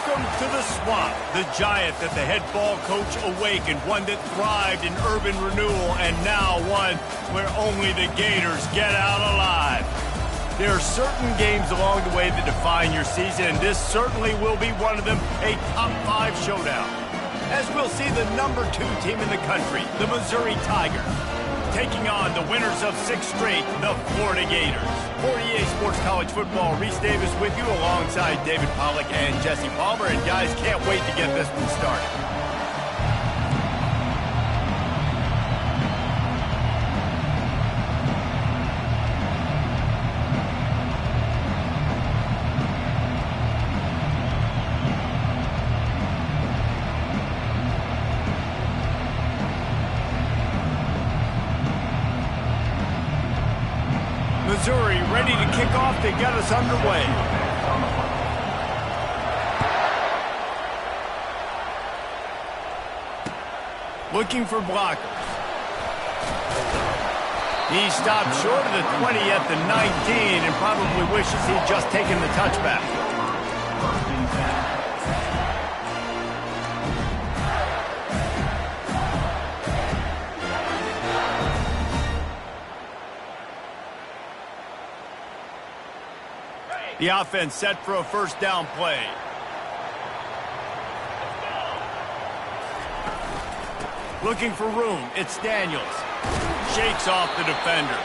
Welcome to the swamp, the giant that the head ball coach awakened, one that thrived in urban renewal, and now one where only the Gators get out alive. There are certain games along the way that define your season, and this certainly will be one of them, a top 5 showdown. As we'll see the number 2 team in the country, the Missouri Tigers, taking on the winners of 6 straight, the Florida Gators. For EA Sports College Football, Reese Davis with you alongside David Pollack and Jesse Palmer. And guys, can't wait to get this one started. Missouri ready to kick off to get us underway. Looking for blockers. He stopped short of the 20 at the 19 and probably wishes he'd just taken the touchback. The offense set for a first down play. Looking for room. It's Daniels. Shakes off the defender.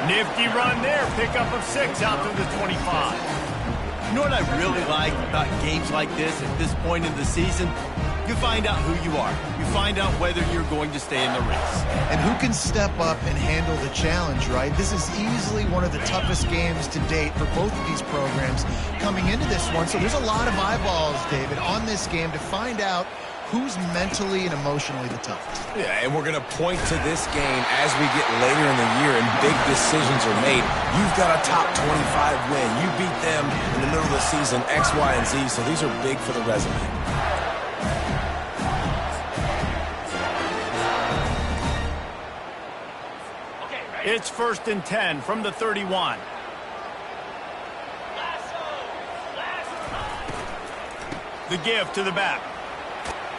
Nifty run there. Pickup of 6 out to the 25. You know what I really like about games like this at this point in the season? You find out who you are. You find out whether you're going to stay in the race. And who can step up and handle the challenge, right? This is easily one of the toughest games to date for both of these programs coming into this one. So there's a lot of eyeballs, David, on this game to find out who's mentally and emotionally the toughest. Yeah, and we're going to point to this game as we get later in the year and big decisions are made. You've got a top 25 win. You beat them in the middle of the season, X, Y, and Z, so these are big for the resume. It's 1st and 10 from the 31. The give to the back.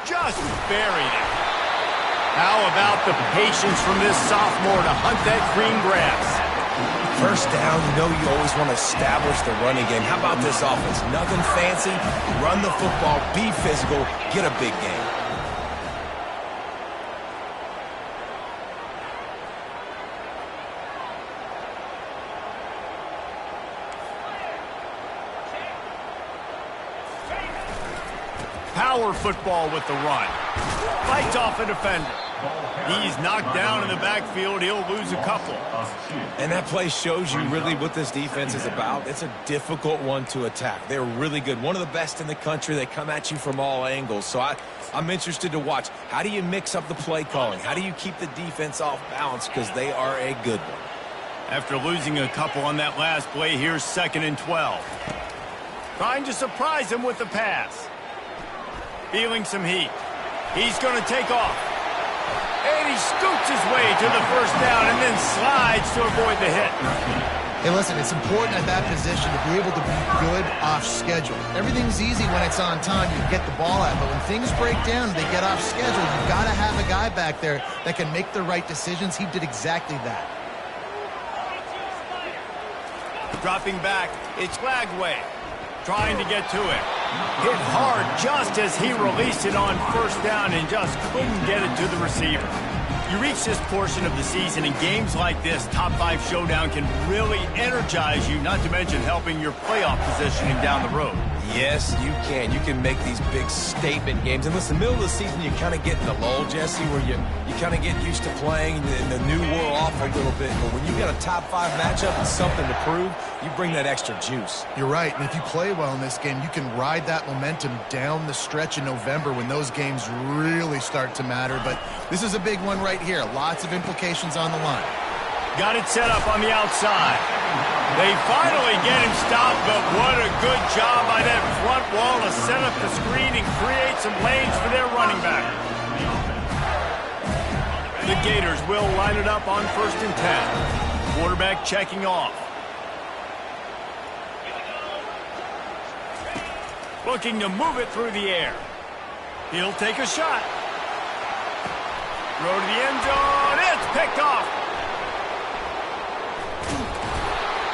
Just buried it. How about the patience from this sophomore to hunt that green grass? First down, you know you always want to establish the running game. How about this offense? Nothing fancy. Run the football, be physical, get a big game. Power football with the run. Fights off a defender. He's knocked down in the backfield. He'll lose a couple. And that play shows you really what this defense is about. It's a difficult one to attack. They're really good. One of the best in the country. They come at you from all angles. So I'm interested to watch. How do you mix up the play calling? How do you keep the defense off balance? Because they are a good one. After losing a couple on that last play, here's 2nd and 12. Trying to surprise him with the pass. Feeling some heat. He's going to take off. And he scoots his way to the first down and then slides to avoid the hit. Hey, listen, it's important at that position to be able to be good off schedule. Everything's easy when it's on time. You get the ball out. But when things break down and they get off schedule, you've got to have a guy back there that can make the right decisions. He did exactly that. Dropping back, it's Flagway. Trying to get to it. Hit hard just as he released it on first down and just couldn't get it to the receiver. You reach this portion of the season, and games like this, top 5 showdown, can really energize you, not to mention helping your playoff positioning down the road. Yes, you can. You can make these big statement games. And listen, middle of the season, you kind of get in the lull, Jesse, where you kind of get used to playing and the new wear off a little bit. But when you got a top 5 matchup and something to prove, you bring that extra juice. You're right. And if you play well in this game, you can ride that momentum down the stretch in November when those games really start to matter. But this is a big one right here. Lots of implications on the line. Got it set up on the outside. They finally get him stopped, but what a good job by that front wall to set up the screen and create some lanes for their running back. The Gators will line it up on 1st and 10. Quarterback checking off. Looking to move it through the air. He'll take a shot. Throw to the end zone. It's picked off.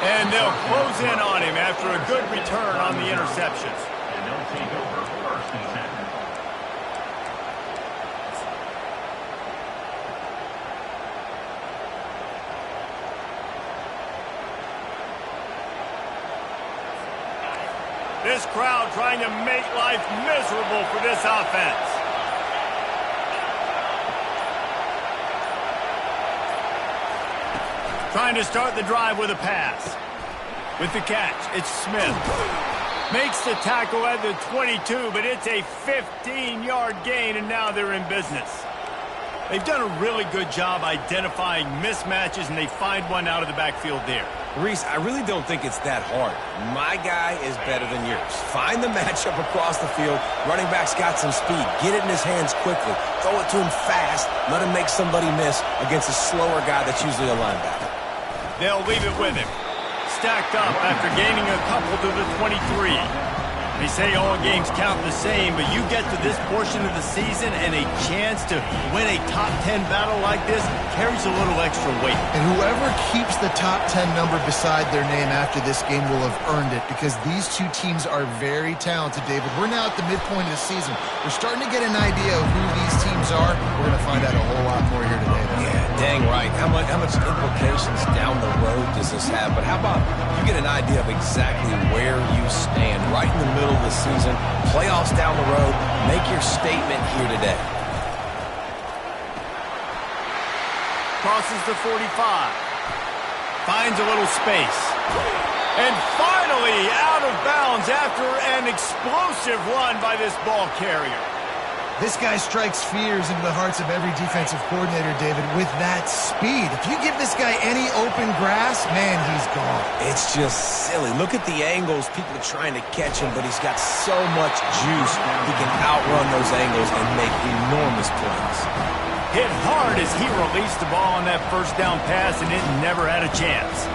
And they'll close in on him after a good return on the interception. And they'll take over first and 10. This crowd trying to make life miserable for this offense. Trying to start the drive with a pass. With the catch, it's Smith. Makes the tackle at the 22, but it's a 15-yard gain, and now they're in business. They've done a really good job identifying mismatches, and they find one out of the backfield there. Reese, I really don't think it's that hard. My guy is better than yours. Find the matchup across the field. Running back's got some speed. Get it in his hands quickly. Throw it to him fast. Let him make somebody miss against a slower guy that's usually a linebacker. They'll leave it with him. Stacked up after gaining a couple to the 23. They say all games count the same, but you get to this portion of the season and a chance to win a top 10 battle like this carries a little extra weight. And whoever keeps the top 10 number beside their name after this game will have earned it, because these two teams are very talented, David. We're now at the midpoint of the season. We're starting to get an idea of who these teams are. We're going to find out a whole lot more here today, though. Yeah, dang right. How much implications down the road does this have? But how about you get an idea of exactly where you stand right in the middle of the season, playoffs down the road, make your statement here today. Crosses the 45. Finds a little space. And finally out of bounds after an explosive run by this ball carrier. This guy strikes fears into the hearts of every defensive coordinator, David, with that speed. If you give this guy any open grass, man, he's gone. It's just silly. Look at the angles. People are trying to catch him, but he's got so much juice. He can outrun those angles and make enormous plays. Hit hard as he released the ball on that first down pass, and it never had a chance.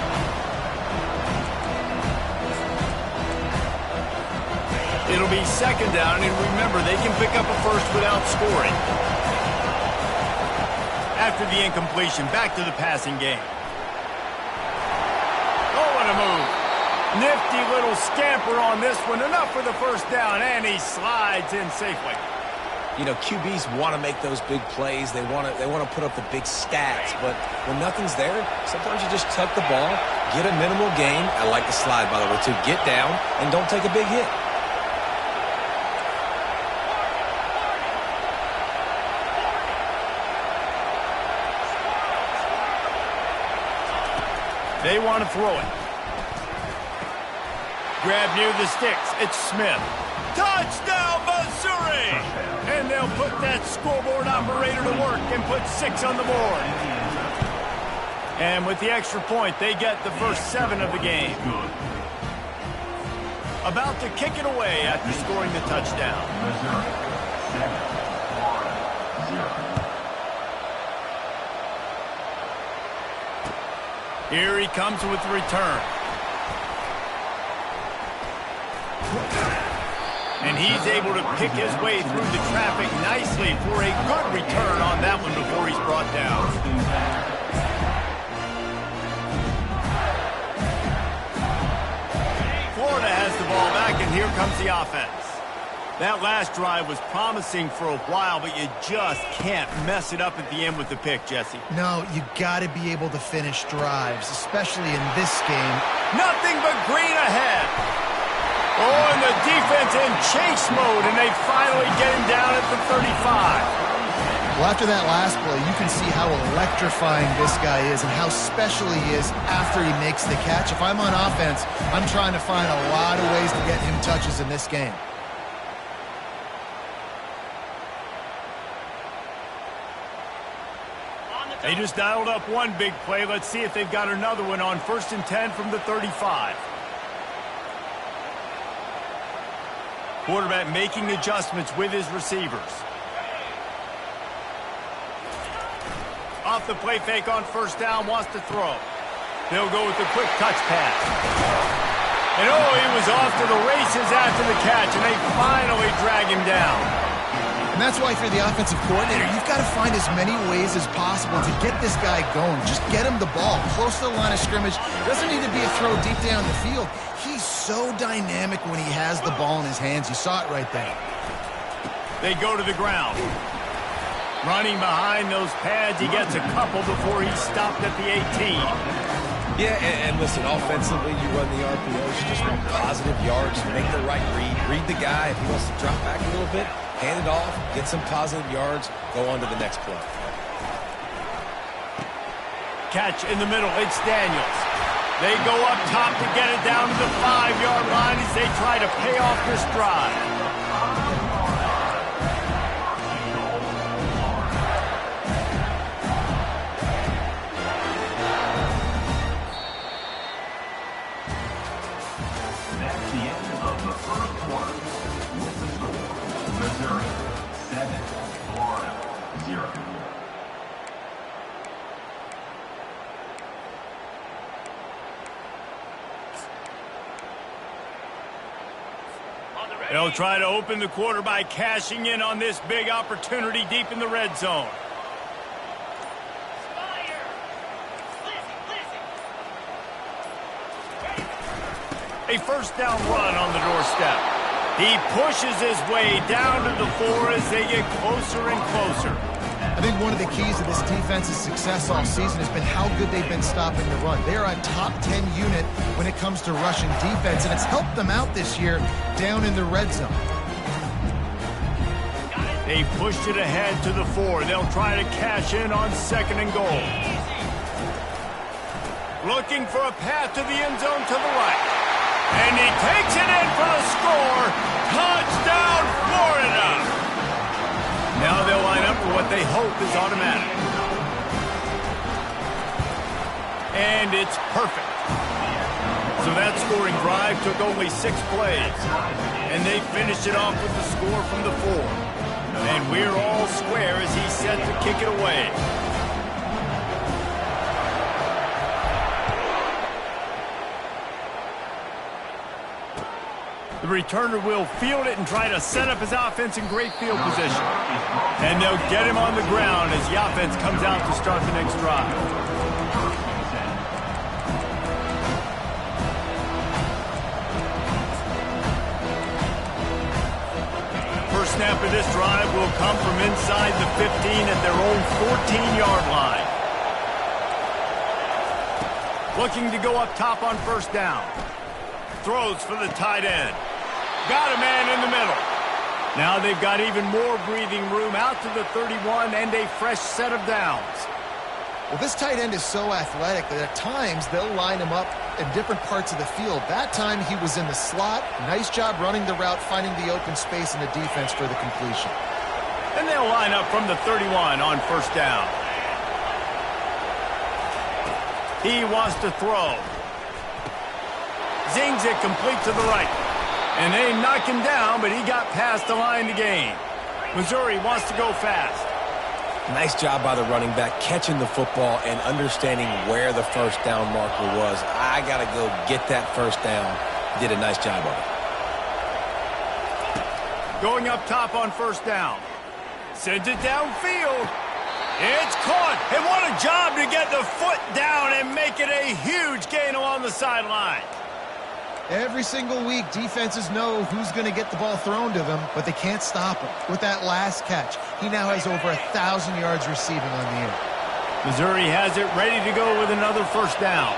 It'll be second down, and remember, they can pick up a first without scoring. After the incompletion, back to the passing game. Oh, what a move. Nifty little scamper on this one. Enough for the first down, and he slides in safely. You know, QBs want to make those big plays. They want to put up the big stats, but when nothing's there, sometimes you just tuck the ball, get a minimal gain. I like the slide, by the way, too. Get down and don't take a big hit. They want to throw it. Grab near the sticks. It's Smith. Touchdown, Missouri! And they'll put that scoreboard operator to work and put 6 on the board. And with the extra point, they get the first 7 of the game. About to kick it away after scoring the touchdown. Here he comes with the return. And he's able to pick his way through the traffic nicely for a good return on that one before he's brought down. Florida has the ball back, and here comes the offense. That last drive was promising for a while, but you just can't mess it up at the end with the pick, Jesse. No, you got to be able to finish drives, especially in this game. Nothing but green ahead. Oh, and the defense in chase mode, and they finally get him down at the 35. Well, after that last play, you can see how electrifying this guy is and how special he is after he makes the catch. If I'm on offense, I'm trying to find a lot of ways to get him touches in this game. They just dialed up one big play. Let's see if they've got another one on 1st and 10 from the 35. Quarterback making adjustments with his receivers. Off the play fake on 1st down, wants to throw. They'll go with the quick touch pass. And oh, he was off to the races after the catch, and they finally drag him down. And that's why if you're the offensive coordinator, you've got to find as many ways as possible to get this guy going. Just get him the ball close to the line of scrimmage. Doesn't need to be a throw deep down the field. He's so dynamic when he has the ball in his hands. You saw it right there. They go to the ground. Running behind those pads, he gets a couple before he's stopped at the 18. Yeah, and listen, offensively, you run the RPOs, you just want positive yards, make the right read the guy. If he wants to drop back a little bit, hand it off, get some positive yards, go on to the next play. Catch in the middle, it's Daniels. They go up top to get it down to the 5-yard line as they try to pay off this drive. They'll try to open the quarter by cashing in on this big opportunity deep in the red zone. A first down run on the doorstep. He pushes his way down to the 4 as they get closer and closer. I think one of the keys to this defense's success all season has been how good they've been stopping the run. They are a top 10 unit when it comes to rushing defense, and it's helped them out this year down in the red zone. They pushed it ahead to the 4. They'll try to cash in on 2nd and goal. Looking for a path to the end zone to the right. And he takes it in for the score. Touchdown, Florida! Now they'll line up for what they hope is automatic. And it's perfect. So that scoring drive took only 6 plays. And they finished it off with the score from the 4. And we're all square as he's set to kick it away. The returner will field it and try to set up his offense in great field position. And they'll get him on the ground as the offense comes out to start the next drive. First snap of this drive will come from inside the 15 at their own 14-yard line. Looking to go up top on first down. Throws for the tight end. Got a man in the middle. Now they've got even more breathing room out to the 31 and a fresh set of downs. Well, this tight end is so athletic that at times they'll line him up in different parts of the field. That time he was in the slot. Nice job running the route, finding the open space in the defense for the completion. And they'll line up from the 31 on first down. He wants to throw. Zings it complete to the right. And they knock him down, but he got past the line to gain. Missouri wants to go fast. Nice job by the running back, catching the football and understanding where the first down marker was. I got to go get that first down. Did a nice job of it. Going up top on first down. Sends it downfield. It's caught. And what a job to get the foot down and make it a huge gain along the sideline. Every single week, defenses know who's going to get the ball thrown to them, but they can't stop him. With that last catch, he now has over 1,000 yards receiving on the year. Missouri has it ready to go with another first down.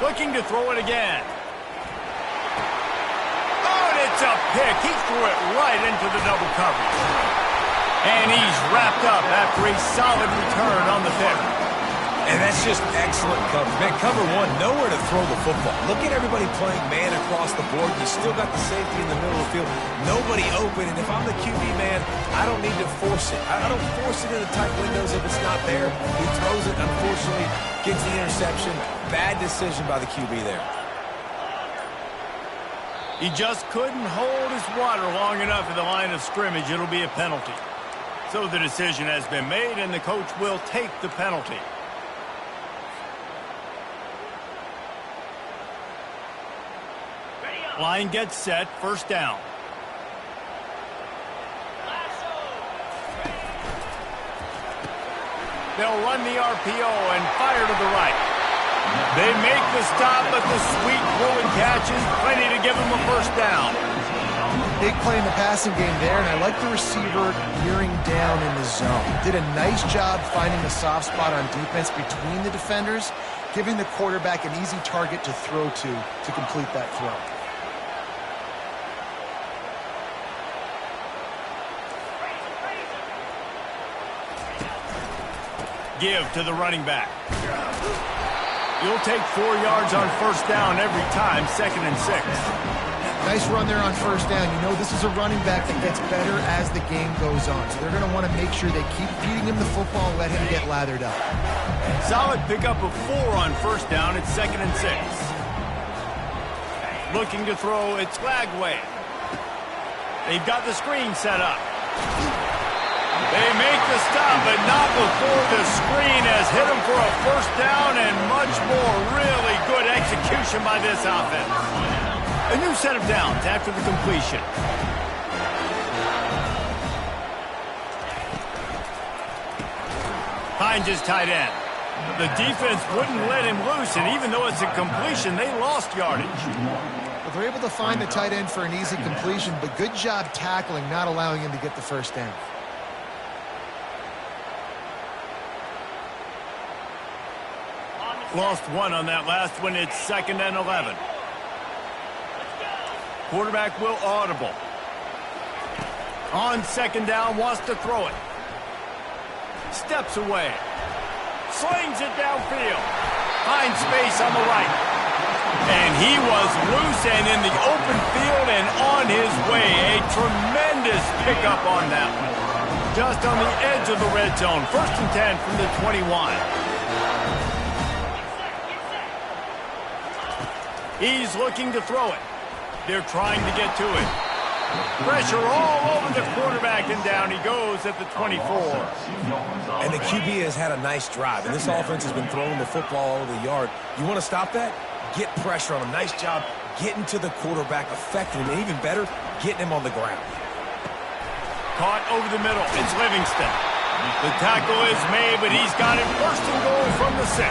Looking to throw it again. Oh, and it's a pick. He threw it right into the double coverage. And he's wrapped up after a solid return on the pick. And that's just excellent coverage. Man, cover one, nowhere to throw the football. Look at everybody playing man across the board. You still got the safety in the middle of the field. Nobody open. And if I'm the QB, man, I don't need to force it. I don't force it in the tight windows if it's not there. He throws it, unfortunately, gets the interception. Bad decision by the QB there. He just couldn't hold his water long enough at the line of scrimmage. It'll be a penalty. So the decision has been made, and the coach will take the penalty. Line gets set, first down. They'll run the RPO and fire to the right. They make the stop, but the sweet throw and catch is plenty to give them a first down. Big play in the passing game there, and I like the receiver gearing down in the zone. Did a nice job finding the soft spot on defense between the defenders, giving the quarterback an easy target to throw to complete that throw. Give to the running back. You'll take 4 yards on first down every time, 2nd and 6. Nice run there on first down. You know, this is a running back that gets better as the game goes on. So they're going to want to make sure they keep feeding him the football and let him get lathered up. Solid pickup of 4 on first down. It's 2nd and 6. Looking to throw, it's Lagway. They've got the screen set up. They make the stop, but not before the screen has hit them for a first down and much more. Really good execution by this offense. A new set of downs after the completion. Hines is tight end. The defense wouldn't let him loose, and even though it's a completion, they lost yardage. Well, they're able to find the tight end for an easy completion, but good job tackling, not allowing him to get the first down. Lost 1 on that last one. It's 2nd and 11. Quarterback will audible. On 2nd down, wants to throw it. Steps away. Slings it downfield. Finds space on the right. And he was loose and in the open field and on his way. A tremendous pickup on that one. Just on the edge of the red zone. 1st and 10 from the 21. He's looking to throw it. They're trying to get to it. Pressure all over the quarterback, and down he goes at the 24. And the QB has had a nice drive, and this offense has been throwing the football over the yard. You want to stop that? Get pressure on him. Nice job getting to the quarterback, affecting him, and even better, getting him on the ground. Caught over the middle. It's Livingston. The tackle is made, but he's got it 1st and goal from the 6.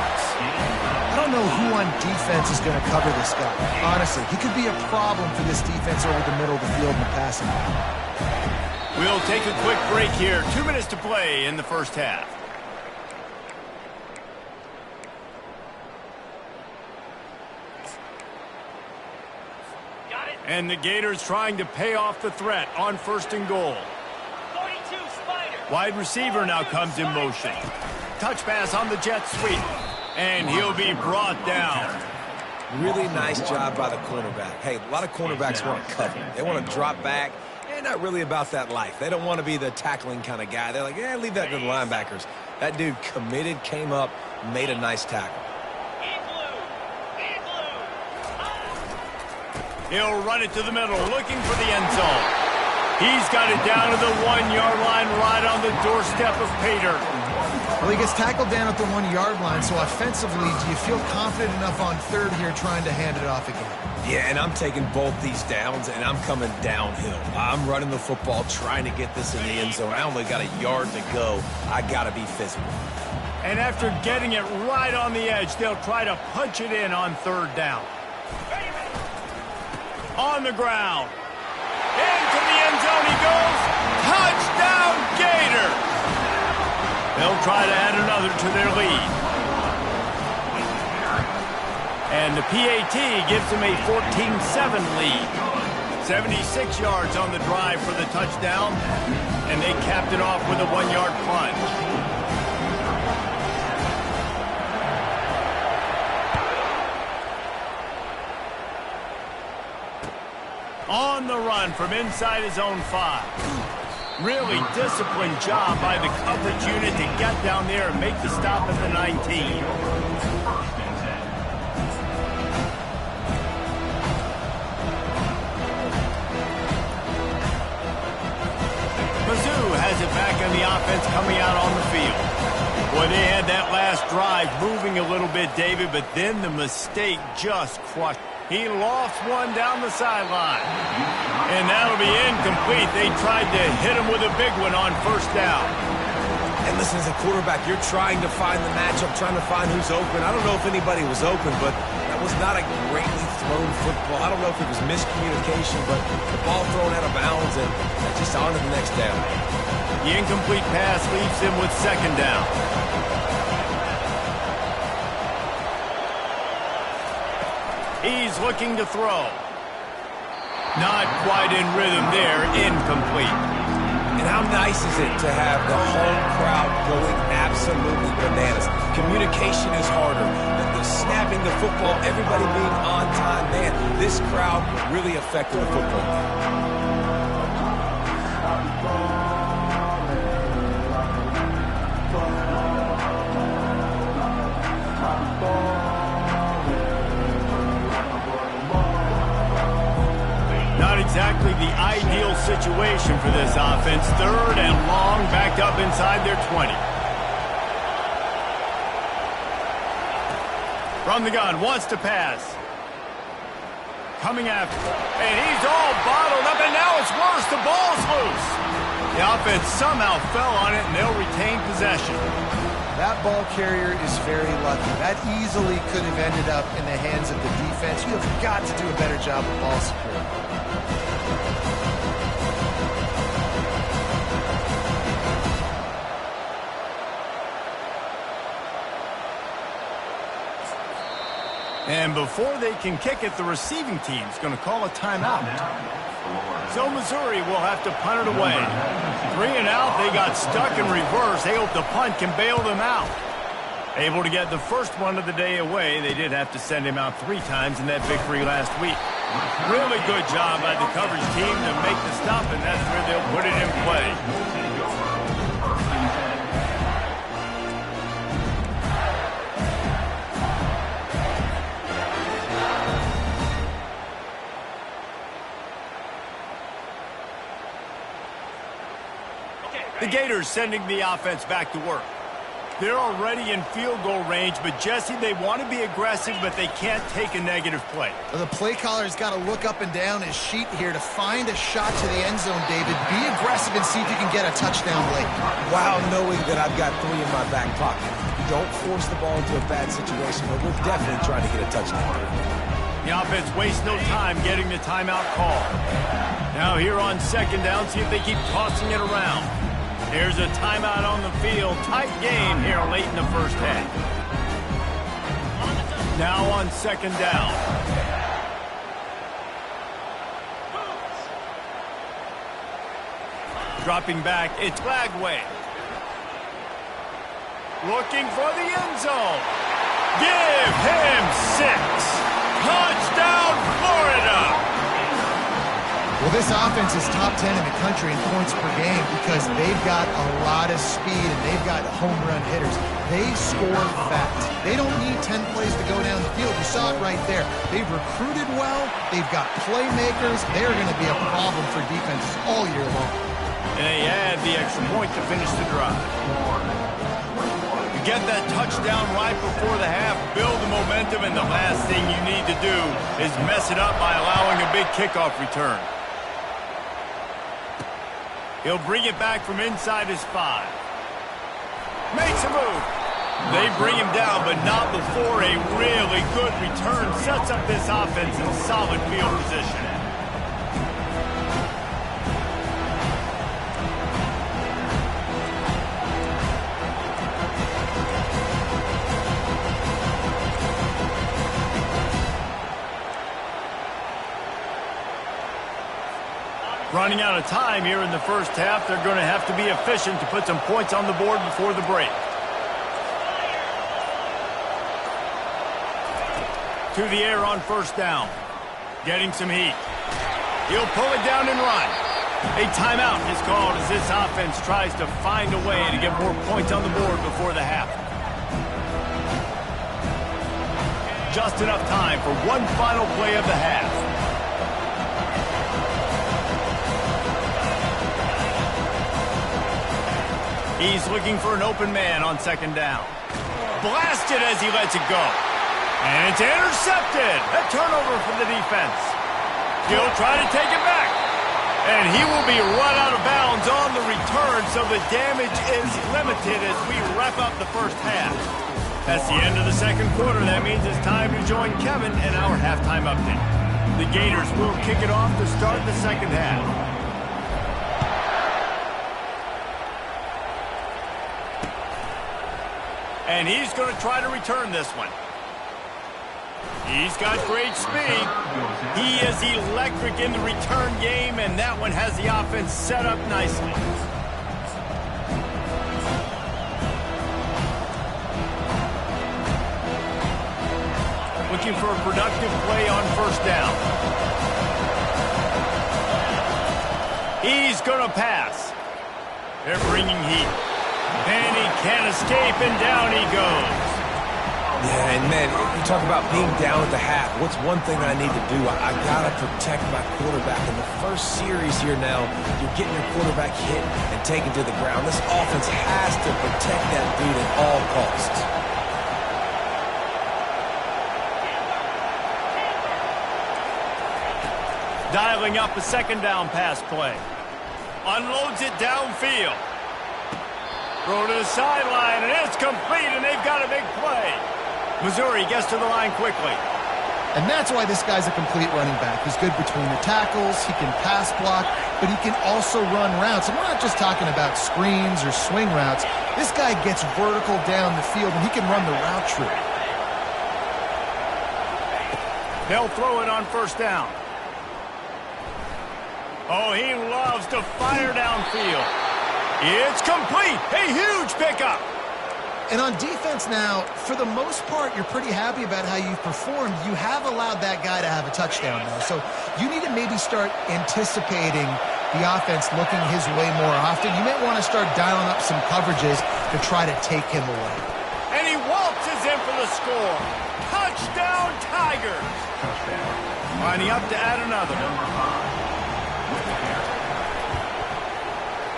I don't know who on defense is going to cover this guy. Honestly, he could be a problem for this defense over the middle of the field in the passing game. We'll take a quick break here. 2 minutes to play in the first half. And the Gators trying to pay off the threat on 1st and goal. 42, Spider. Wide receiver now comes in motion. Touch pass on the jet sweep. And he'll be brought down. Really nice job by the cornerback. Hey, a lot of cornerbacks want to cover. They want to drop back. They're not really about that life. They don't want to be the tackling kind of guy. They're like, yeah, leave that to the linebackers. That dude committed, came up, made a nice tackle. He'll run it to the middle, looking for the end zone. He's got it down to the 1-yard line, right on the doorstep of Pater. Well, he gets tackled down at the 1-yard line, so offensively, do you feel confident enough on 3rd here trying to hand it off again? Yeah, and I'm taking both these downs, and I'm coming downhill. I'm running the football, trying to get this in the end zone. I only got a yard to go. I got to be physical. And after getting it right on the edge, they'll try to punch it in on 3rd down. On the ground. Into the end zone he goes. Touchdown, Gator! They'll try to add another to their lead. And the PAT gives them a 14-7 lead. 76 yards on the drive for the touchdown. And they capped it off with a 1-yard plunge. On the run from inside his own 5. Really disciplined job by the coverage unit to get down there and make the stop at the 19. Mizzou has it back on the offense coming out on the field. Boy, they had that last drive moving a little bit, David, but then the mistake just He lofts one down the sideline. And that'll be incomplete. They tried to hit him with a big one on first down. And listen, as a quarterback, you're trying to find the matchup, trying to find who's open. I don't know if anybody was open, but that was not a greatly thrown football. I don't know if it was miscommunication, but the ball thrown out of bounds and just on to the next down. The incomplete pass leaves him with second down. He's looking to throw. Not quite in rhythm there, incomplete. And how nice is it to have the home crowd going absolutely bananas? Communication is harder. The snapping the football, everybody being on time. Man, this crowd really affected the football. Not exactly the ideal situation for this offense. Third and long, backed up inside their 20. From the gun, wants to pass. Coming after. And he's all bottled up, and now it's worse. The ball's loose. The offense somehow fell on it, and they'll retain possession. That ball carrier is very lucky. That easily could have ended up in the hands of the defense. You have got to do a better job of ball security. And before they can kick it, the receiving team's going to call a timeout. So Missouri will have to punt it away. 3 and out, they got stuck in reverse. They hope the punt can bail them out. Able to get the first one of the day away. They did have to send him out 3 times in that victory last week. Really good job by the coverage team to make the stop, and that's where they'll put it in play. The Gators sending the offense back to work. They're already in field goal range, but Jesse, they want to be aggressive, but they can't take a negative play. Well, the play caller's got to look up and down his sheet here to find a shot to the end zone, David. Be aggressive and see if you can get a touchdown late. While knowing that I've got 3 in my back pocket. Don't force the ball into a bad situation, but we're definitely trying to get a touchdown. The offense wastes no time getting the timeout call. Now here on second down, see if they keep tossing it around. There's a timeout on the field. Tight game here late in the first half. Now on second down. Dropping back, it's Lagway. Looking for the end zone. Give him 6. Touchdown, Florida! Well, this offense is top 10 in the country in points per game because they've got a lot of speed and they've got home run hitters. They score fast. They don't need 10 plays to go down the field. You saw it right there. They've recruited well. They've got playmakers. They're going to be a problem for defenses all year long. And they add the extra point to finish the drive. You get that touchdown right before the half, build the momentum, and the last thing you need to do is mess it up by allowing a big kickoff return. He'll bring it back from inside his 5. Makes a move. They bring him down, but not before a really good return sets up this offense in solid field position. Running out of time here in the first half. They're going to have to be efficient to put some points on the board before the break. To the air on first down. Getting some heat. He'll pull it down and run. A timeout is called as this offense tries to find a way to get more points on the board before the half. Just enough time for one final play of the half. He's looking for an open man on second down. Blasted as he lets it go. And it's intercepted. A turnover for the defense. He'll try to take it back. And he will be run out of bounds on the return, so the damage is limited as we wrap up the first half. That's the end of the second quarter. That means it's time to join Kevin in our halftime update. The Gators will kick it off to start the second half. And he's going to try to return this one. He's got great speed. He is electric in the return game, and that one has the offense set up nicely. Looking for a productive play on first down. He's going to pass. They're bringing heat. And he can't escape, and down he goes. Yeah, and man, you talk about being down at the half. What's one thing that I need to do? I got to protect my quarterback. In the first series here now, you're getting your quarterback hit and taken to the ground. This offense has to protect that dude at all costs. Dialing up a second down pass play. Unloads it downfield. Throw to the sideline, and it's complete, and they've got a big play. Missouri gets to the line quickly. And that's why this guy's a complete running back. He's good between the tackles, he can pass block, but he can also run routes. And we're not just talking about screens or swing routes. This guy gets vertical down the field, and he can run the route tree. They'll throw it on first down. Oh, he loves to fire downfield. It's complete. A huge pickup. And on defense now, for the most part, you're pretty happy about how you've performed. You have allowed that guy to have a touchdown, though. So you need to maybe start anticipating the offense looking his way more often. You may want to start dialing up some coverages to try to take him away. And he waltzes in for the score. Touchdown, Tigers. Lining up to add another.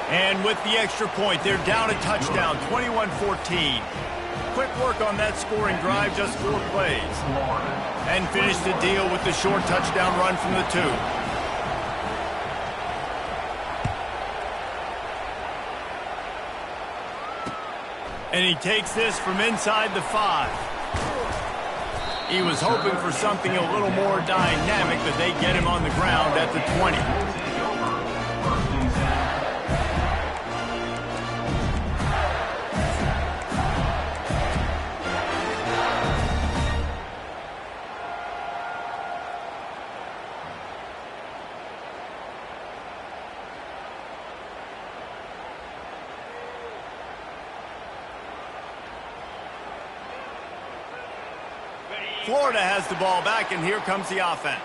And with the extra point, they're down a touchdown, 21-14. Quick work on that scoring drive, just 4 plays. And finish the deal with the short touchdown run from the 2. And he takes this from inside the 5. He was hoping for something a little more dynamic, but they get him on the ground at the 20. Florida has the ball back, and here comes the offense.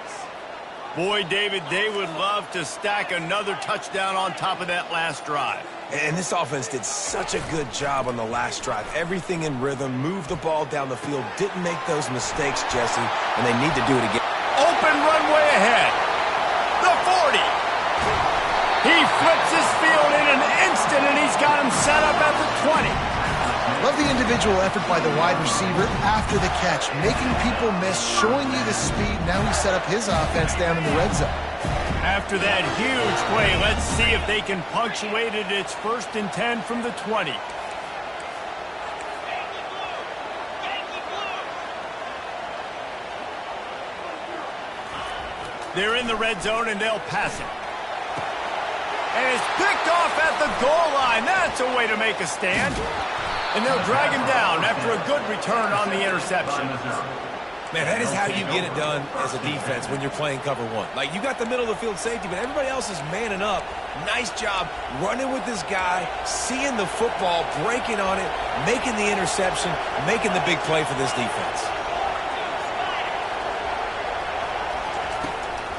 Boy, David, they would love to stack another touchdown on top of that last drive. And this offense did such a good job on the last drive. Everything in rhythm, moved the ball down the field, didn't make those mistakes, Jesse, and they need to do it again. Open runway ahead. The 40. He flips his field in an instant, and he's got him set up at the 20. Love the individual effort by the wide receiver after the catch, making people miss, showing you the speed. Now he set up his offense down in the red zone. After that huge play, let's see if they can punctuate it. It's 1st and 10 from the 20. They're in the red zone, and they'll pass it. And it's picked off at the goal line. That's a way to make a stand. And they'll drag him down after a good return on the interception. Man, that is how you get it done as a defense when you're playing cover 1. Like, you got the middle of the field safety, but everybody else is manning up. Nice job running with this guy, seeing the football, breaking on it, making the interception, making the big play for this defense.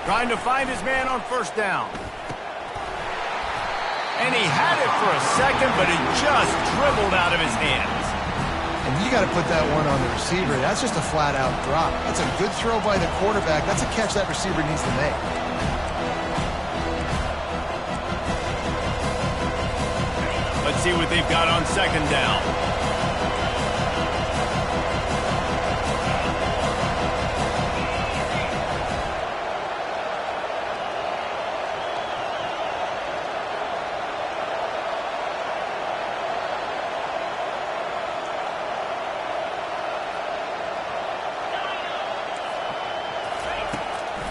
Trying to find his man on first down. And he had it for a second, but it just dribbled out of his hands. And you got to put that one on the receiver. That's just a flat-out drop. That's a good throw by the quarterback. That's a catch that receiver needs to make. Let's see what they've got on second down.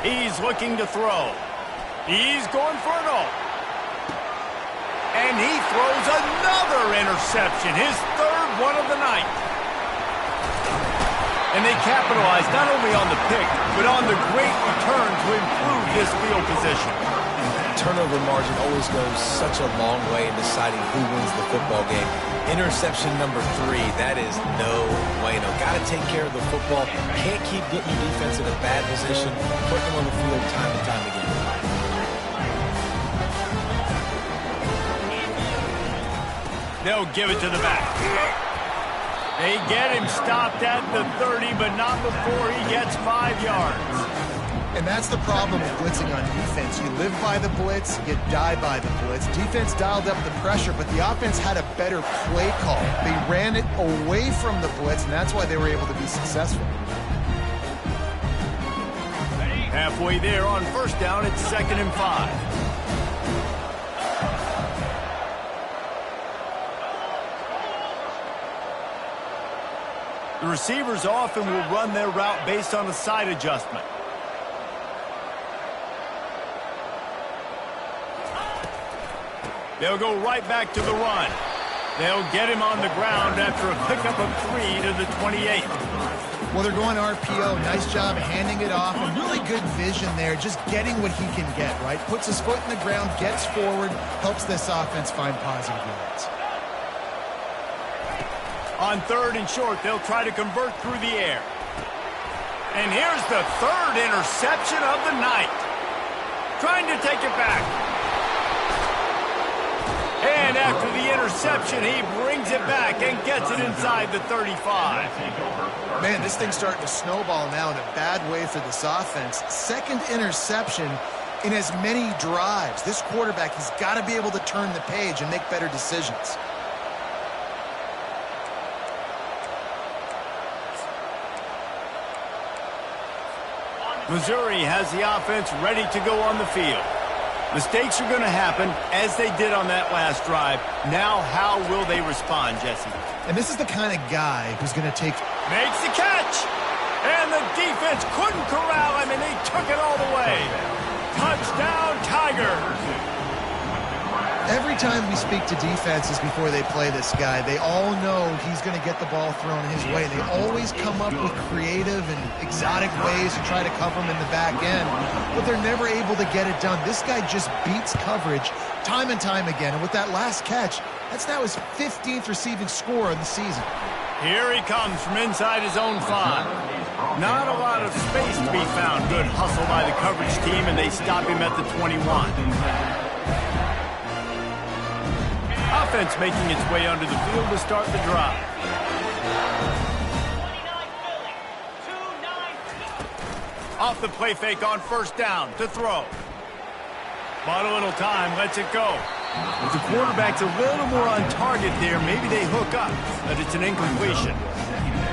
He's looking to throw. He's going for it all. And he throws another interception, his third one of the night. And they capitalize not only on the pick, but on the great return to improve this field position. Turnover margin always goes such a long way in deciding who wins the football game. Interception number 3, that is no bueno. Got to take care of the football. Can't keep getting your defense in a bad position, putting them on the field time and time again. They'll give it to the back. They get him stopped at the 30, but not before he gets 5 yards. And that's the problem with blitzing on defense. You live by the blitz, you die by the blitz. Defense dialed up the pressure, but the offense had a better play call. They ran it away from the blitz, and that's why they were able to be successful. Halfway there on first down, it's 2nd and 5. The receivers often will run their route based on a side adjustment. They'll go right back to the run. They'll get him on the ground after a pickup of 3 to the 28. Well, they're going RPO. Nice job handing it off. And really good vision there, just getting what he can get, right? Puts his foot in the ground, gets forward, helps this offense find positive yards. On 3rd and short, they'll try to convert through the air. And here's the 3rd interception of the night. Trying to take it back. And after the interception, he brings it back and gets it inside the 35. Man, this thing's starting to snowball now in a bad way for this offense. 2nd interception in as many drives. This quarterback has got to be able to turn the page and make better decisions. Missouri has the offense ready to go on the field. Mistakes are going to happen, as they did on that last drive. Now, how will they respond, Jesse? And this is the kind of guy who's going to take... Makes the catch! And the defense couldn't corral him, and they took it all the way. Touchdown, Tigers! Every time we speak to defenses before they play this guy, they all know he's going to get the ball thrown his way. They always come up with creative and exotic ways to try to cover him in the back end, but they're never able to get it done. This guy just beats coverage time and time again, and with that last catch, that's now his 15th receiving score of the season. Here he comes from inside his own 5. Not a lot of space to be found. Good hustle by the coverage team, and they stop him at the 21. Offense making its way under the field to start the drive. Off the play fake on first down to throw. Bought a little time, lets it go. If the quarterback's a little more on target there, maybe they hook up, but it's an incompletion.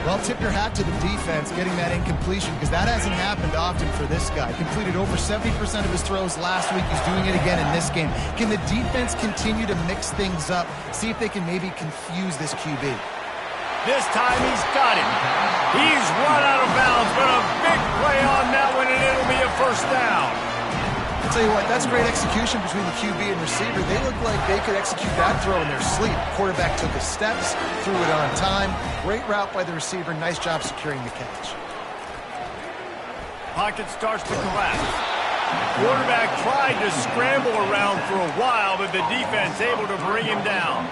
Well, tip your hat to the defense getting that incompletion, because that hasn't happened often for this guy. Completed over 70% of his throws last week. He's doing it again in this game. Can the defense continue to mix things up, see if they can maybe confuse this QB? This time he's got him. He's run out of bounds, but a big play on that one, and it'll be a first down. I'll tell you what, that's great execution between the QB and receiver. They look like they could execute that throw in their sleep. Quarterback took his steps, threw it on time. Great route by the receiver. Nice job securing the catch. Pocket starts to collapse. Quarterback tried to scramble around for a while, but the defense able to bring him down.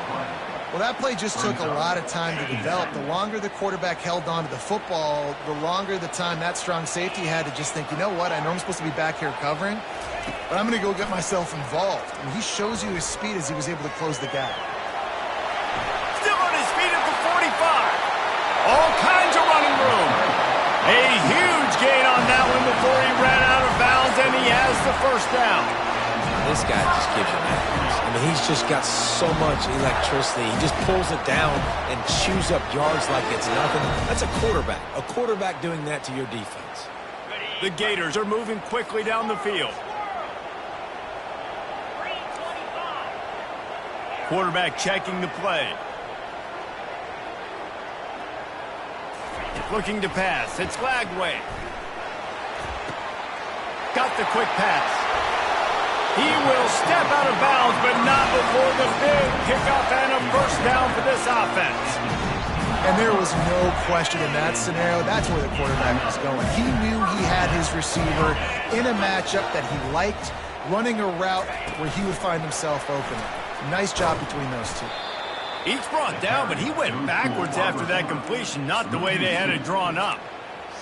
Well, that play just took a lot of time to develop. The longer the quarterback held on to the football, the longer the time that strong safety had to just think, you know what, I know I'm supposed to be back here covering, but I'm going to go get myself involved. And he shows you his speed as he was able to close the gap. Still on his feet at the 45. All kinds of running room. A huge gain on that one before he ran out of bounds, and he has the first down. This guy just gives you that. I mean, he's just got so much electricity. He just pulls it down and chews up yards like it's nothing. That's a quarterback. A quarterback doing that to your defense. The Gators are moving quickly down the field. Quarterback checking the play. Looking to pass. It's Lagway. got the quick pass. He will step out of bounds, but not before the big pickup and a first down for this offense. And there was no question in that scenario. That's where the quarterback was going. He knew he had his receiver in a matchup that he liked, running a route where he would find himself open. Nice job between those two. Each brought down, but he went backwards after that completion, not the way they had it drawn up.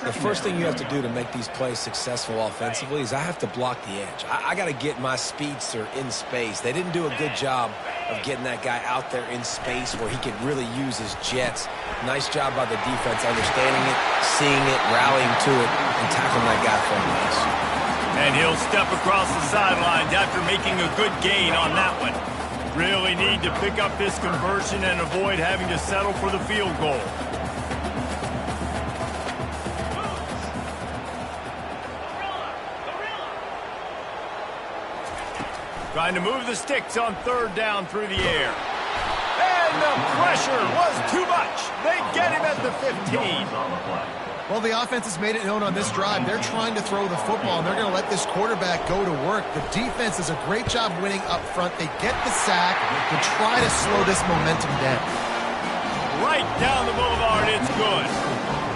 The first thing you have to do to make these plays successful offensively is I have to block the edge. I got to get my speedster in space. They didn't do a good job of getting that guy out there in space where he could really use his jets. Nice job by the defense understanding it, seeing it, rallying to it, and tackling that guy for a loss. And he'll step across the sidelines after making a good gain on that one. Really need to pick up this conversion and avoid having to settle for the field goal. Trying to move the sticks on third down through the air. And the pressure was too much. They get him at the 15. Well, the offense has made it known on this drive. They're trying to throw the football, and they're going to let this quarterback go to work. The defense does a great job winning up front. They get the sack to try to slow this momentum down. Right down the boulevard, it's good.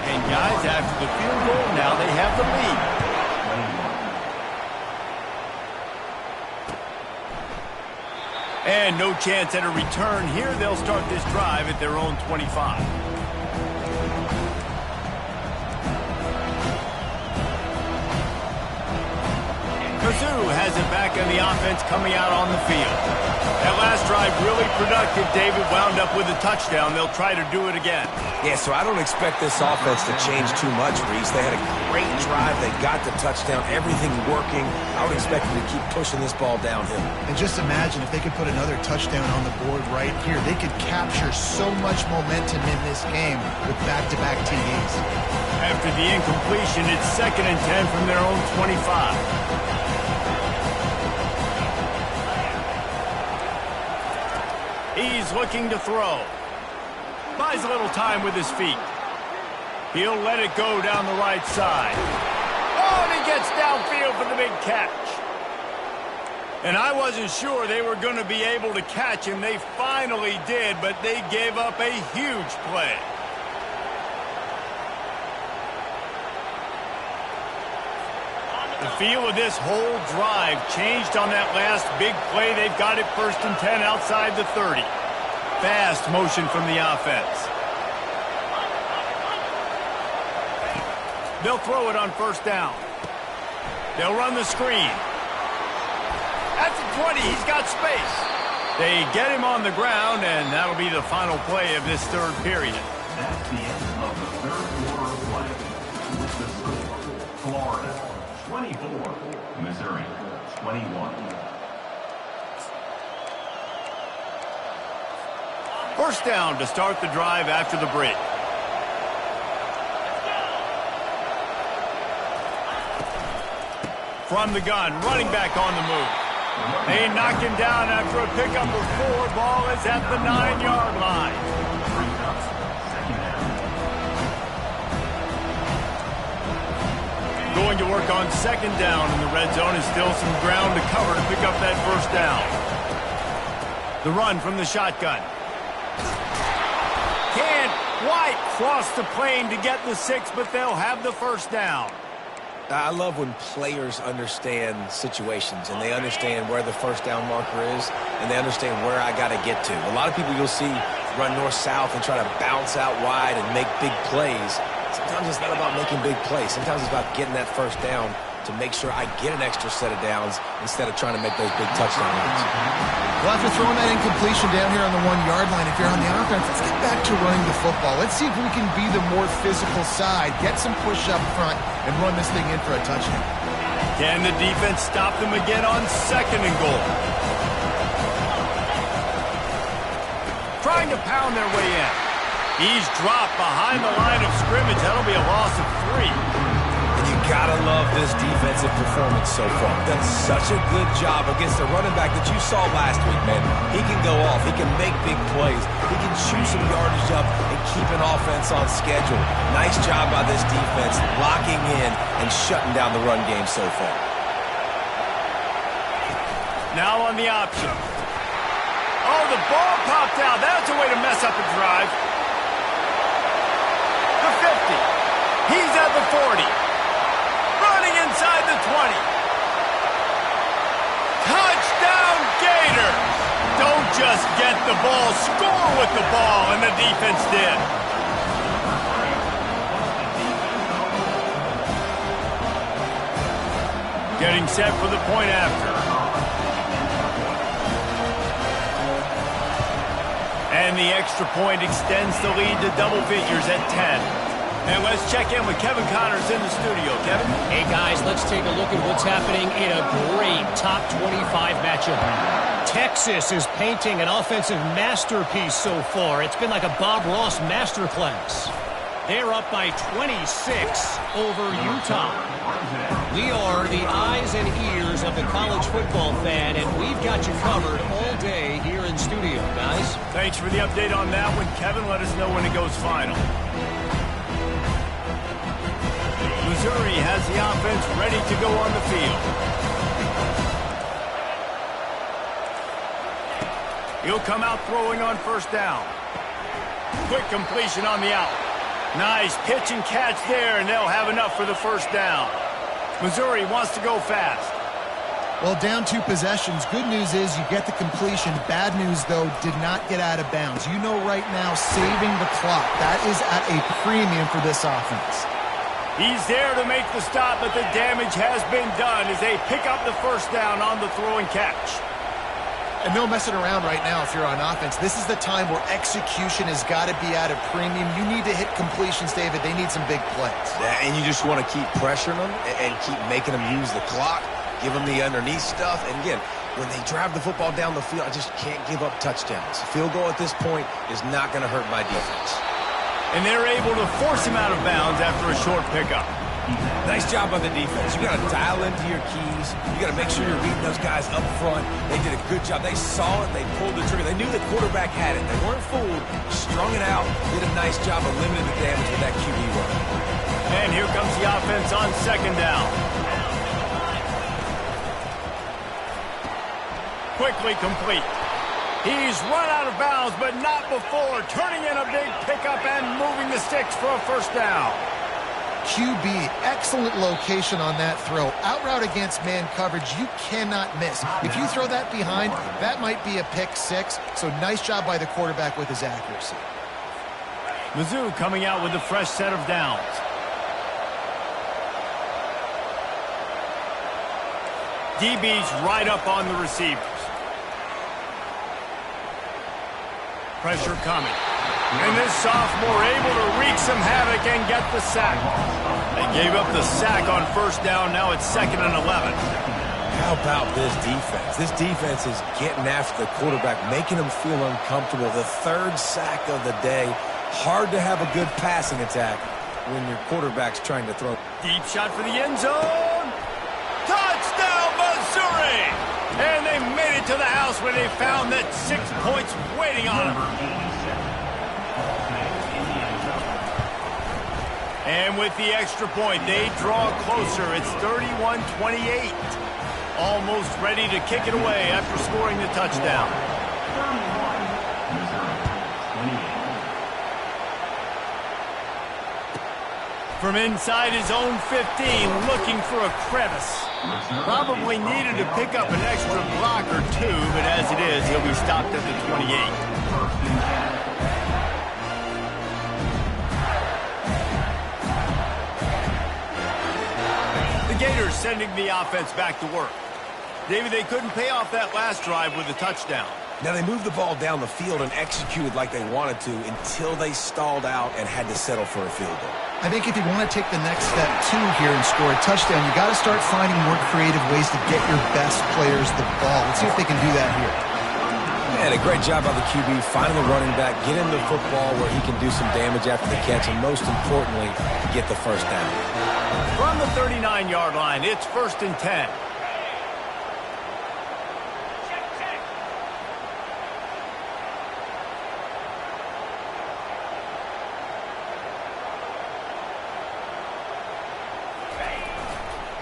And guys, after the field goal, now they have the lead. And no chance at a return here. They'll start this drive at their own 25. Kazoo has it back on the offense coming out on the field. That last drive really productive. David wound up with a touchdown. They'll try to do it again. Yeah, so I don't expect this offense to change too much, Reese. They had a great drive. They got the touchdown. Everything working. I would expect them to keep pushing this ball downhill. And just imagine if they could put another touchdown on the board right here. They could capture so much momentum in this game with back-to-back TDs. After the incompletion, it's 2nd and 10 from their own 25. He's looking to throw. Buys a little time with his feet. He'll let it go down the right side. Oh, and he gets downfield for the big catch. And I wasn't sure they were going to be able to catch him. They finally did, but they gave up a huge play. The feel of this whole drive changed on that last big play. They've got it 1st and 10 outside the 30. Fast motion from the offense. They'll throw it on 1st down. They'll run the screen. At the 20, he's got space. They get him on the ground, and that'll be the final play of this 3rd period. That's the end of the 3rd quarter of play. With the score, Florida 24, Missouri 21. 1st down to start the drive after the break. From the gun, running back on the move. They knock him down after a pickup of 4. Ball is at the 9-yard line. Going to work on 2nd down in the red zone. Is still some ground to cover to pick up that 1st down. The run from the shotgun. Can't quite cross the plane to get the 6, but they'll have the 1st down. I love when players understand situations and they understand where the 1st down marker is and they understand where I got to get to. A lot of people you'll see run north-south and try to bounce out wide and make big plays. Sometimes it's not about making big plays. Sometimes it's about getting that 1st down to make sure I get an extra set of downs instead of trying to make those big touchdown runs. Well, after throwing that incompletion down here on the 1-yard line, if you're on the offense, let's get back to running the football. Let's see if we can be the more physical side, get some push up front, and run this thing in for a touchdown. Can the defense stop them again on 2nd and goal? Trying to pound their way in. He's dropped behind the line of scrimmage. That'll be a loss of 3. You gotta love this defensive performance so far. Done such a good job against the running back that you saw last week, man. He can go off. He can make big plays. He can chew some yardage up and keep an offense on schedule. Nice job by this defense locking in and shutting down the run game so far. Now on the option. Oh, the ball popped out. That's a way to mess up a drive. The 50. He's at the 40. Running inside the 20. Touchdown Gators! Don't just get the ball, score with the ball, and the defense did. Getting set for the point after. And the extra point extends the lead to double figures at 10. And let's check in with Kevin Connors in the studio. Kevin? Hey, guys, let's take a look at what's happening in a great top 25 matchup. Texas is painting an offensive masterpiece so far. It's been like a Bob Ross masterclass. They're up by 26 over Utah. We are the eyes and ears of the college football fan, and we've got you covered all day here in studio, guys. Thanks for the update on that one, Kevin. Let us know when it goes final. Missouri has the offense ready to go on the field. He'll come out throwing on first down. Quick completion on the out. Nice pitch and catch there, and they'll have enough for the first down. Missouri wants to go fast. Well, down 2 possessions. Good news is you get the completion. Bad news, though, did not get out of bounds. You know right now, saving the clock. That is at a premium for this offense. He's there to make the stop, but the damage has been done as they pick up the first down on the throw and catch. And no messing around right now if you're on offense. This is the time where execution has got to be at a premium. You need to hit completions, David. They need some big plays. Yeah, and you just want to keep pressuring them and keep making them use the clock, give them the underneath stuff. And again, when they drive the football down the field, I just can't give up touchdowns. A field goal at this point is not going to hurt my defense. And they're able to force him out of bounds after a short pickup. Nice job on the defense. You got to dial into your keys. You got to make sure you're reading those guys up front. They did a good job. They saw it. They pulled the trigger. They knew the quarterback had it. They weren't fooled. Strung it out. Did a nice job of limiting the damage with that QB run. And here comes the offense on second down. Quickly complete. He's run out of bounds, but not before. Turning in a big pickup and moving the sticks for a first down. QB, excellent location on that throw. Out route against man coverage, you cannot miss. If you throw that behind, that might be a pick 6. So nice job by the quarterback with his accuracy. Mizzou coming out with a fresh set of downs. DB's right up on the receivers. Pressure coming. And this sophomore able to wreak some havoc and get the sack. They gave up the sack on first down. Now it's 2nd and 11. How about this defense? This defense is getting after the quarterback, making him feel uncomfortable. The 3rd sack of the day. Hard to have a good passing attack when your quarterback's trying to throw. Deep shot for the end zone. Touchdown, Missouri! And they made it to the house where they found that 6 points waiting on them. And with the extra point, they draw closer. It's 31-28. Almost ready to kick it away after scoring the touchdown. From inside his own 15, looking for a crevice. Probably needed to pick up an extra block or 2, but as it is, he'll be stopped at the 28. The Gators sending the offense back to work. David, they couldn't pay off that last drive with a touchdown. Now, they moved the ball down the field and executed like they wanted to until they stalled out and had to settle for a field goal. I think if you want to take the next step, too, here and score a touchdown, you got to start finding more creative ways to get your best players the ball. Let's see if they can do that here. And a great job by the QB, finding the running back, get him the football where he can do some damage after the catch, and most importantly, get the first down. From the 39-yard line, it's 1st and 10.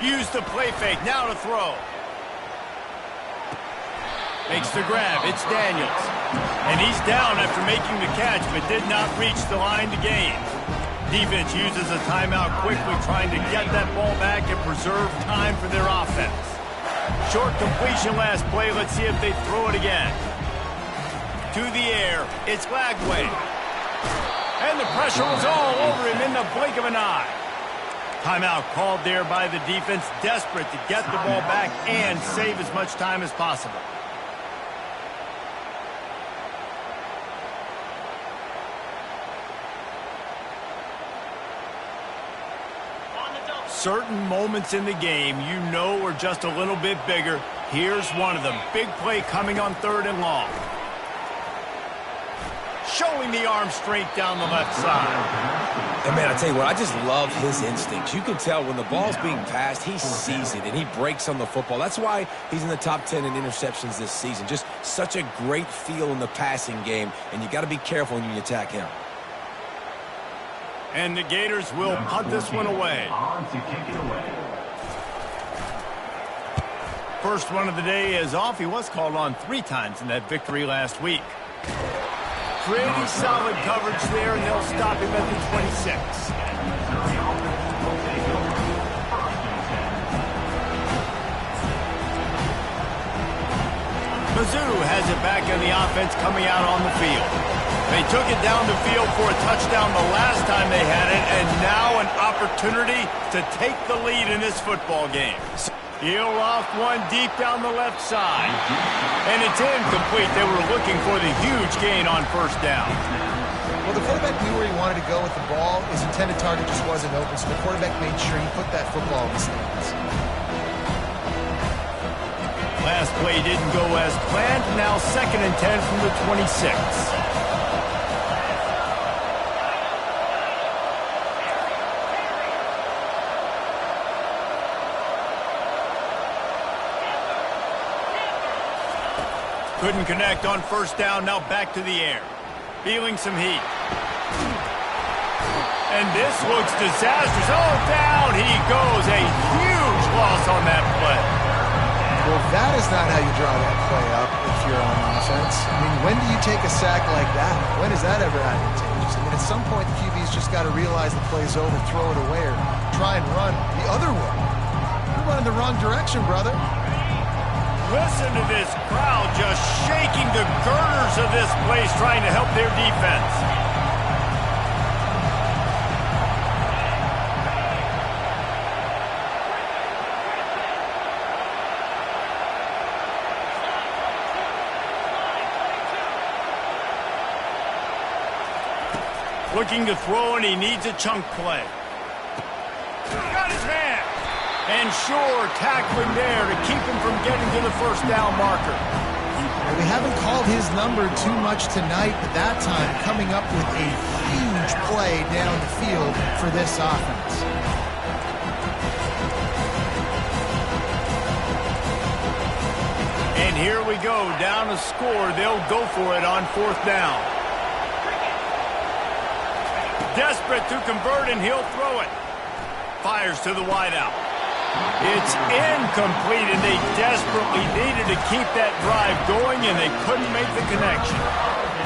Use the play fake, now to throw. Makes the grab. It's Daniels. And he's down after making the catch, but did not reach the line to gain. Defense uses a timeout quickly, trying to get that ball back and preserve time for their offense. Short completion last play. Let's see if they throw it again. To the air. It's Lagway. And the pressure was all over him in the blink of an eye. Timeout called there by the defense, desperate to get the ball back and save as much time as possible. Certain moments in the game you know are just a little bit bigger. Here's one of them. Big play coming on 3rd and long. Showing the arm strength down the left side. And man, I tell you what, I just love his instincts. You can tell when the ball's being passed, he sees it and he breaks on the football. That's why he's in the top 10 in interceptions this season. Just such a great feel in the passing game, and you got to be careful when you attack him. And the Gators will punt this one away. First one of the day is off. He was called on 3 times in that victory last week. Pretty solid coverage there, and they'll stop him at the 26. Mizzou has it back in the offense coming out on the field. They took it down the field for a touchdown the last time they had it, and now an opportunity to take the lead in this football game. He'll off one deep down the left side. And it's incomplete. They were looking for the huge gain on 1st down. Well, the quarterback knew where he wanted to go with the ball. His intended target just wasn't open, so the quarterback made sure he put that football in the stands. Last play didn't go as planned. Now 2nd and 10 from the 26. Couldn't connect on 1st down. Now back to the air. Feeling some heat. And this looks disastrous. Oh, down he goes. A huge loss on that play. Well, that is not how you draw that play up if you're on offense. I mean, when do you take a sack like that? When is that ever advantageous? I mean, at some point, the QB's just got to realize the play's over, throw it away, or try and run the other way. You're running the wrong direction, brother. Listen to this crowd just shaking the girders of this place, trying to help their defense. Looking to throw, and he needs a chunk play. Got his hand. And sure, tackling there to keep him from getting to the 1st down marker. Well, we haven't called his number too much tonight, but that time coming up with a huge play down the field for this offense. And here we go, down a score. They'll go for it on 4th down. Desperate to convert, and he'll throw it. Fires to the wideout. It's incomplete, and they desperately needed to keep that drive going, and they couldn't make the connection.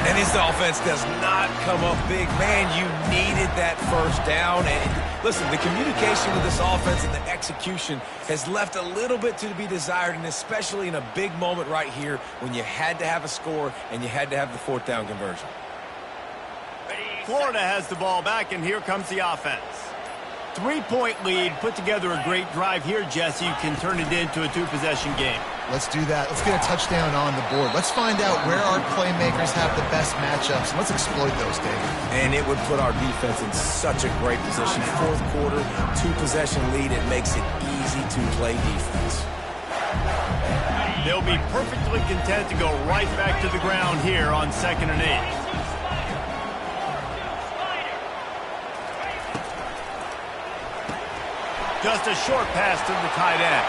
And this offense does not come up big. Man, you needed that 1st down. And listen, the communication with this offense and the execution has left a little bit to be desired, and especially in a big moment right here when you had to have a score and you had to have the 4th down conversion. Florida has the ball back, and here comes the offense. 3-point lead, put together a great drive here, Jesse. You can turn it into a 2-possession game. Let's do that. Let's get a touchdown on the board. Let's find out where our playmakers have the best matchups. Let's exploit those, David. And it would put our defense in such a great position. 4th quarter, 2-possession lead. It makes it easy to play defense. They'll be perfectly content to go right back to the ground here on 2nd and 8. Just a short pass to the tight end.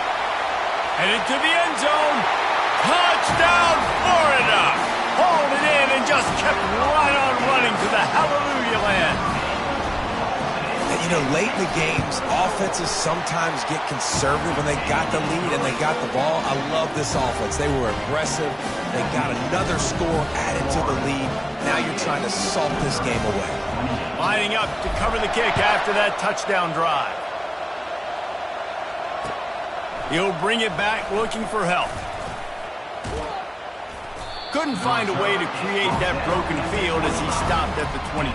And into the end zone. Touchdown, Florida! Hauled it in and just kept right on running to the hallelujah land. And, You know, late in the games, offenses sometimes get conservative when they got the lead and they got the ball. I love this offense. They were aggressive. They got another score added to the lead. Now you're trying to salt this game away. Lining up to cover the kick after that touchdown drive. He'll bring it back looking for help. Couldn't find a way to create that broken field as he stopped at the 25.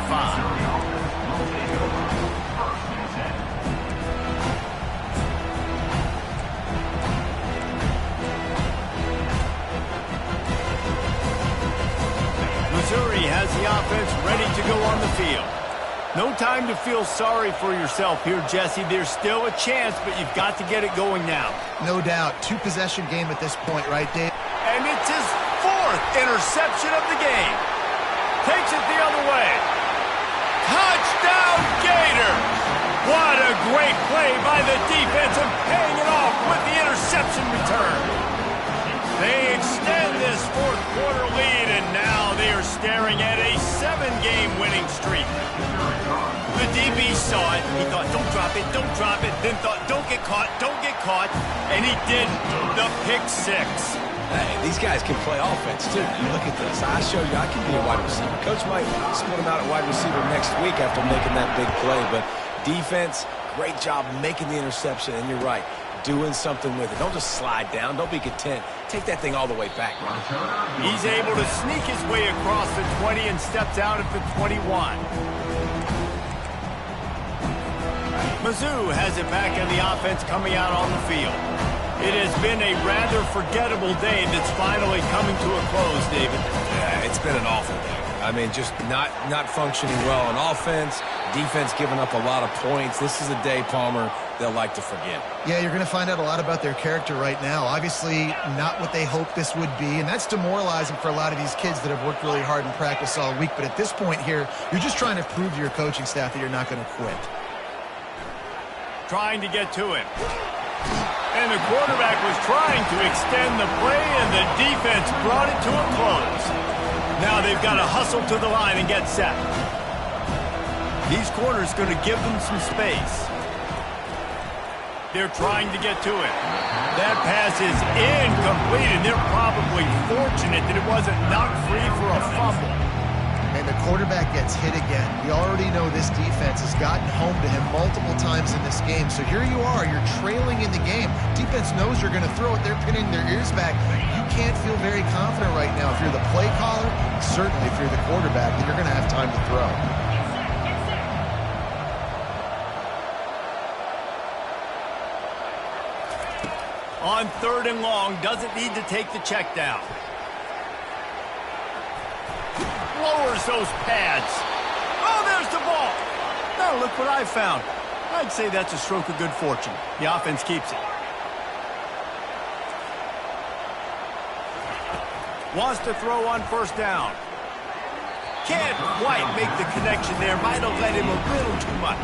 Missouri has the offense ready to go on the field. No time to feel sorry for yourself here, Jesse. There's still a chance, but you've got to get it going now. No doubt. Two-possession game at this point, right, Dave? And it's his fourth interception of the game. Takes it the other way. Touchdown, Gators! What a great play by the defense and paying it off with the interception return. They extend this fourth quarter lead, and now they are staring at a 7-game winning streak. The DB saw it. He thought, don't drop it, don't drop it. Then thought, don't get caught, and he did the pick six. Hey, these guys can play offense, too. You look at this. I showed you I can be a wide receiver. Coach might split him out at wide receiver next week after making that big play. But defense, great job making the interception. And you're right, doing something with it. Don't just slide down. Don't be content. Take that thing all the way back. He's able to sneak his way across the 20 and steps out at the 21. Mizzou has it back in the offense coming out on the field. It has been a rather forgettable day that's finally coming to a close, David. Yeah, it's been an awful day. I mean, just not functioning well on offense, defense giving up a lot of points. This is a day, Palmer, they'll like to forget. Yeah, you're going to find out a lot about their character right now. Obviously, not what they hoped this would be, and that's demoralizing for a lot of these kids that have worked really hard in practice all week. But at this point here, you're just trying to prove to your coaching staff that you're not going to quit. Trying to get to him. And the quarterback was trying to extend the play, and the defense brought it to a close. Now they've got to hustle to the line and get set. These corners going to give them some space. They're trying to get to it. That pass is incomplete, and they're probably fortunate that it wasn't knocked free for a fumble. And the quarterback gets hit again. We already know this defense has gotten home to him multiple times in this game. So here you are, you're trailing in the game. Defense knows you're going to throw it. They're pinning their ears back. You can't feel very confident right now. If you're the play caller, certainly if you're the quarterback, then you're going to have time to throw. On 3rd and long, doesn't need to take the check down. Lowers those pads. Oh, there's the ball. Now look what I found. I'd say that's a stroke of good fortune. The offense keeps it. Wants to throw on 1st down. Can't quite make the connection there. Might have let him a little too much.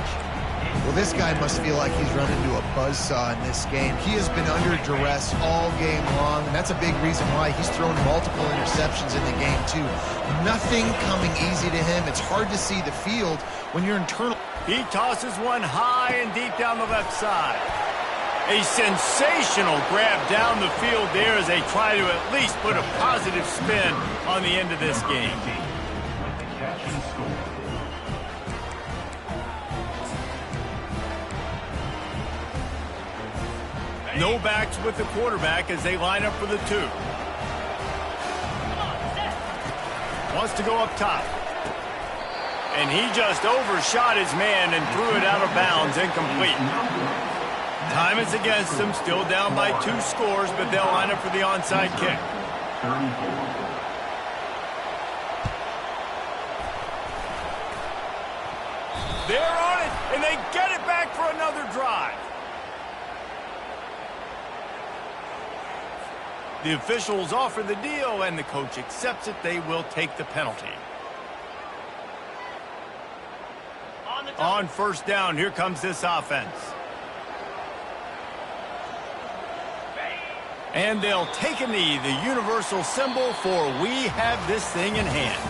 Well, this guy must feel like he's run into a buzzsaw in this game. He has been under duress all game long, and that's a big reason why he's thrown multiple interceptions in the game, too. Nothing coming easy to him. It's hard to see the field when you're internal. He tosses one high and deep down the left side. A sensational grab down the field there as they try to at least put a positive spin on the end of this game. No backs with the quarterback as they line up for the 2. Wants to go up top. And he just overshot his man and threw it out of bounds, incomplete. Time is against them, still down by 2 scores, but they'll line up for the onside kick. 34. They're on it, and they get it back for another drive. The officials offer the deal, and the coach accepts it. They will take the penalty. On 1st down, here comes this offense. And they'll take a knee, the universal symbol for we have this thing in hand.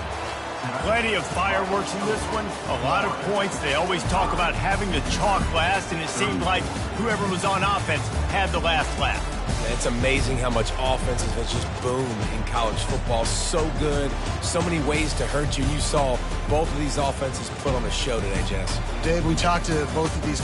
Plenty of fireworks in this one, a lot of points. They always talk about having the chalk last, and it seemed like whoever was on offense had the last laugh. It's amazing how much offense has just boomed in college football. So good, so many ways to hurt you. You saw both of these offenses put on a show today, Jess. Dave, we talked to both of these